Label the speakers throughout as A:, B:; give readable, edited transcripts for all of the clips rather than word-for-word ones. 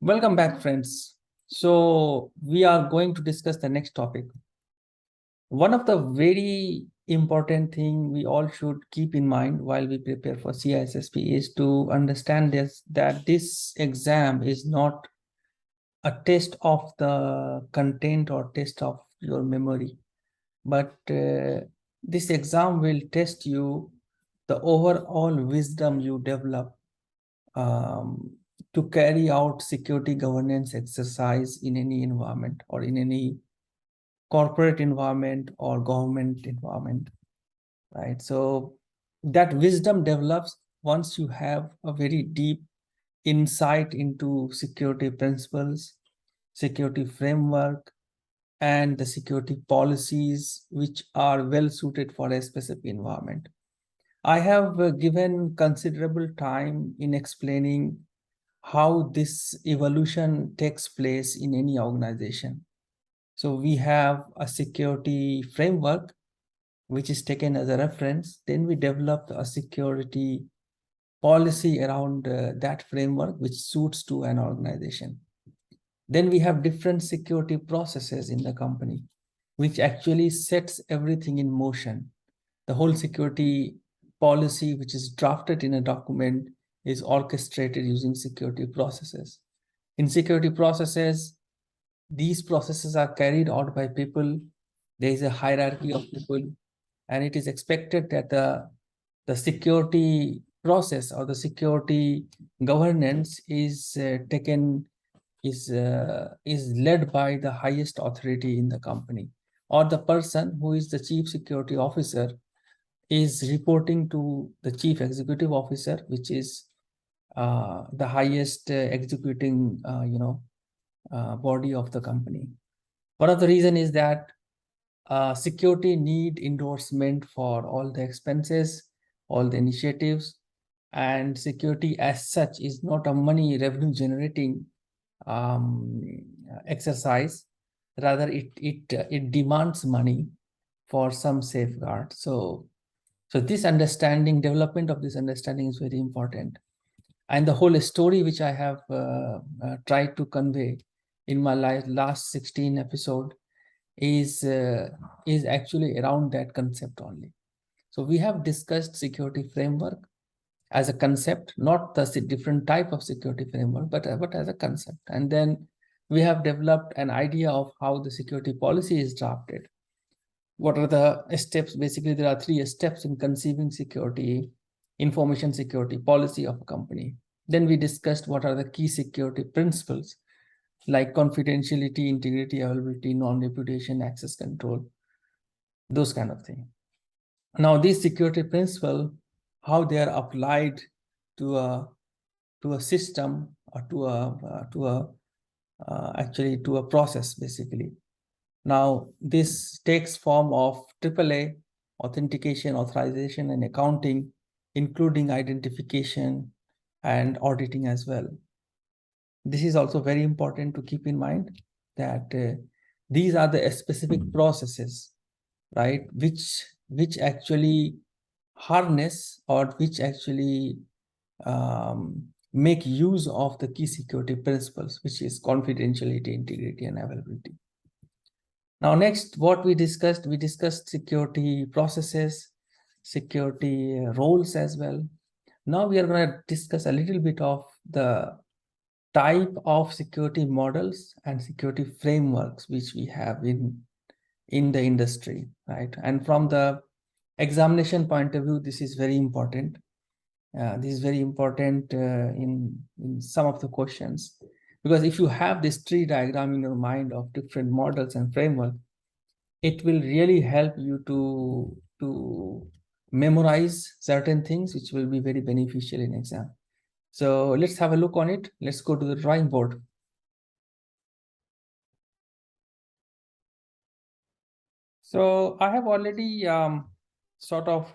A: Welcome back, friends. So we are going to discuss the next topic. One of the very important thing we all should keep in mind while we prepare for CISSP is to understand that this exam is not a test of the content or test of your memory, but this exam will test you the overall wisdom you develop um, to carry out security governance exercise in any environment or in any corporate environment or government environment, right? So that wisdom develops once you have a very deep insight into security principles, security framework, and the security policies which are well suited for a specific environment. I have given considerable time in explaining how this evolution takes place in any organization. So we have a security framework, which is taken as a reference. Then we develop a security policy around that framework, which suits to an organization. Then we have different security processes in the company, which actually sets everything in motion. The whole security policy, which is drafted in a document, is orchestrated using security processes. In security processes, these processes are carried out by people. There is a hierarchy of people, and it is expected that the security process or the security governance is led by the highest authority in the company, or the person who is the chief security officer is reporting to the chief executive officer, which is the highest executing body of the company. One of the reason is that security need endorsement for all the expenses, all the initiatives, and security as such is not a money revenue generating um, exercise. Rather, it demands money for some safeguard. So this understanding, development of this understanding is very important. And the whole story which I have tried to convey in my last 16 episode is actually around that concept only. So we have discussed security framework as a concept, not the different type of security framework, but as a concept. And then we have developed an idea of how the security policy is drafted. What are the steps? Basically, there are 3 steps in conceiving security, information security policy of a company. Then we discussed what are the key security principles like confidentiality, integrity, availability, non-repudiation, access control, those kind of things. Now, these security principles, how they are applied to a system or to a process, basically. Now, this takes form of AAA, authentication, authorization, and accounting, including identification and auditing as well. This is also very important to keep in mind that these are the specific processes, right, which actually harness or which actually make use of the key security principles, which is confidentiality, integrity, and availability. Now, next, what we discussed security processes, security roles as well. Now we are going to discuss a little bit of the type of security models and security frameworks which we have in the industry, right? And from the examination point of view, this is very important. This is very important in some of the questions, because if you have this tree diagram in your mind of different models and framework, it will really help you to memorize certain things which will be very beneficial in exam. So let's have a look on it. Let's go to the drawing board. So I have already sort of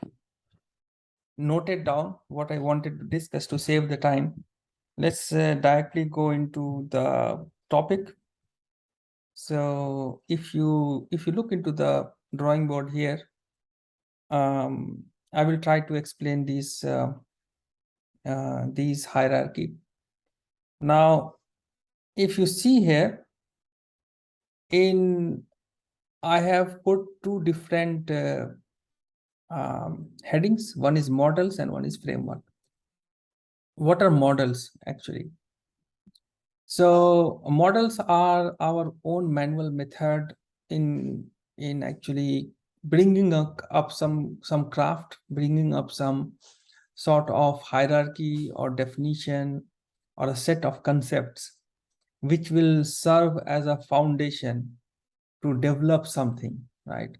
A: noted down what I wanted to discuss to save the time. Let's directly go into the topic. So if you look into the drawing board here, I will try to explain these hierarchy. Now, if you see here, I have put two different headings. One is models and one is framework. What are models actually? So models are our own manual method in actually bringing up some craft, bringing up some sort of hierarchy or definition or a set of concepts which will serve as a foundation to develop something, right?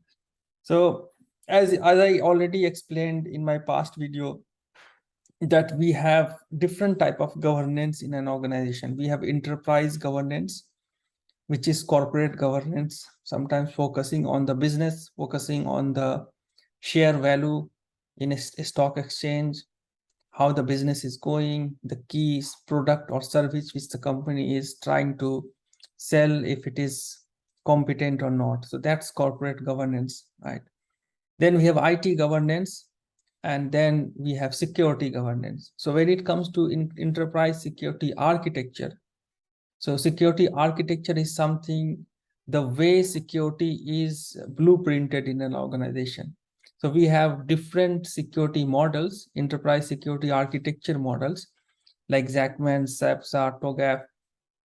A: So as I already explained in my past video, that we have different type of governance in an organization. We have enterprise governance, which is corporate governance, sometimes focusing on the business, focusing on the share value in a stock exchange, how the business is going, the key product or service which the company is trying to sell, if it is competent or not. So that's corporate governance, right? Then we have IT governance, and then we have security governance. So when it comes to enterprise security architecture, so security architecture is something, the way security is blueprinted in an organization. So we have different security models, enterprise security architecture models, like Zachman, SAPSA, TOGAF,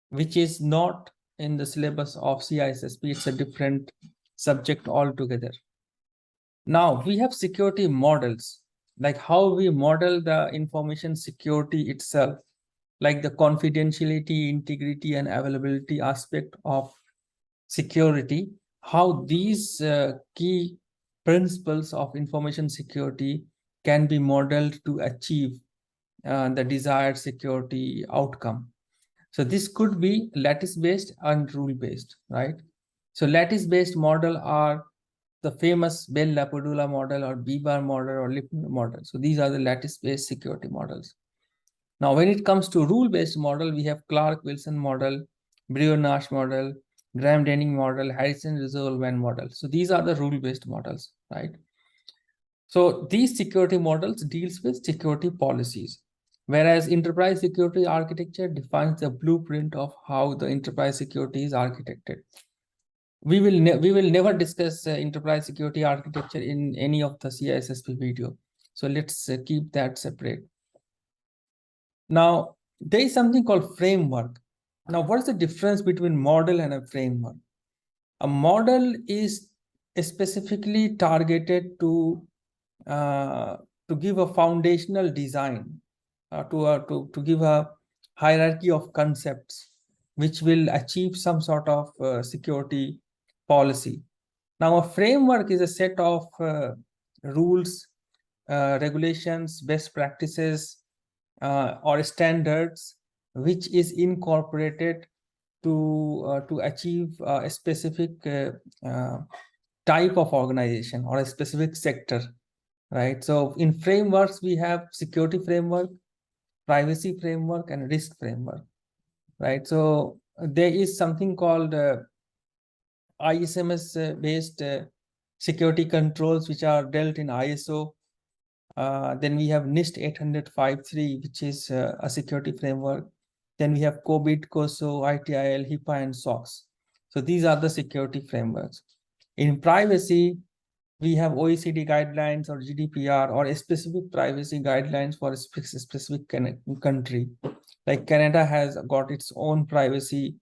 A: which is not in the syllabus of CISSP. It's a different subject altogether. Now we have security models, like how we model the information security itself, like the confidentiality, integrity, and availability aspect of security, how these key principles of information security can be modeled to achieve the desired security outcome. So this could be lattice-based and rule-based, right? So lattice-based model are the famous Bell-LaPadula model or B-bar model or Lipman model. So these are the lattice-based security models. Now, when it comes to rule-based model, we have Clark-Wilson model, Breuer-Nash model, Graham-Denning model, Harrison-Resolve model. So these are the rule-based models, right? So these security models deals with security policies, whereas enterprise security architecture defines the blueprint of how the enterprise security is architected. We will never discuss enterprise security architecture in any of the CISSP video. So let's keep that separate. Now, there is something called framework. Now, what is the difference between model and a framework? A model is specifically targeted to give a foundational design, to give a hierarchy of concepts which will achieve some sort of security policy. Now, a framework is a set of rules, regulations, best practices, or standards which is incorporated to achieve a specific type of organization or a specific sector, right? So in frameworks, we have security framework, privacy framework, and risk framework, right? So there is something called ISMS based security controls, which are dealt in ISO. Then we have NIST 800-53, which is a security framework. Then we have COBIT, COSO, ITIL, HIPAA, and SOX. So these are the security frameworks. In privacy, we have OECD guidelines or GDPR or specific privacy guidelines for a specific country. Like Canada has got its own privacy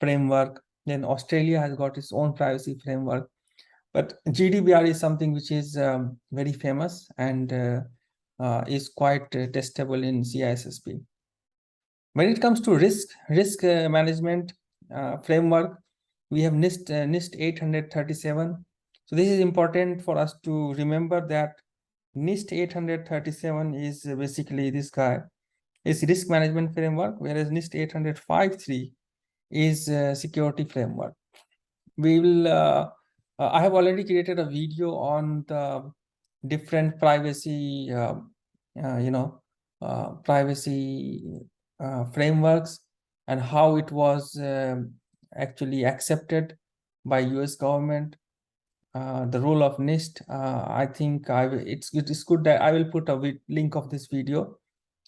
A: framework. Then Australia has got its own privacy framework. But GDPR is something which is very famous and is quite testable in CISSP. When it comes to risk management framework, we have NIST 837. So this is important for us to remember that NIST 837 is basically this guy, is risk management framework, whereas NIST 800-53 is security framework. We will I have already created a video on the different privacy privacy frameworks and how it was actually accepted by US government. The role of NIST, I think it's good that I will put a link of this video,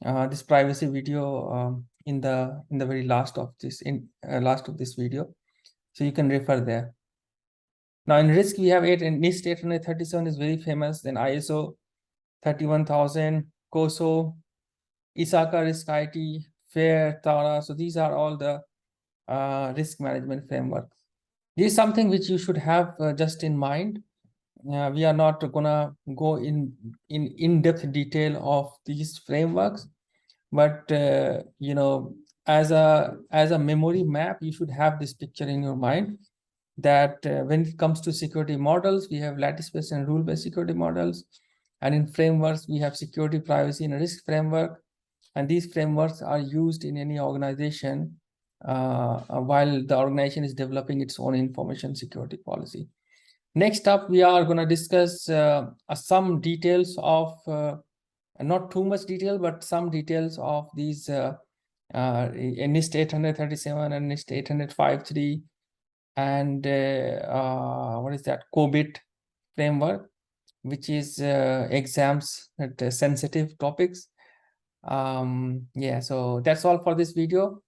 A: this privacy video in the very last of this video, so you can refer there. Now in risk we have NIST 837 is very famous, then ISO 31000, COSO, ISACA risk IT, FAIR, TARA. So these are all the risk management framework. This is something which you should have just in mind. We are not gonna go in-depth detail of these frameworks, but you know, as a memory map, you should have this picture in your mind that when it comes to security models, we have lattice-based and rule-based security models, and in frameworks we have security, privacy, and risk framework, and these frameworks are used in any organization while the organization is developing its own information security policy. Next up, we are going to discuss some details of, not too much detail, but some details of these NIST 837 and NIST 853 and what is that, COBIT framework, which is exams at sensitive topics. Yeah, so that's all for this video.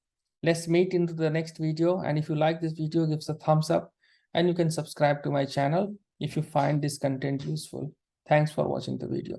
A: Let's meet into the next video, and if you like this video, give us a thumbs up, and you can subscribe to my channel if you find this content useful. Thanks for watching the video.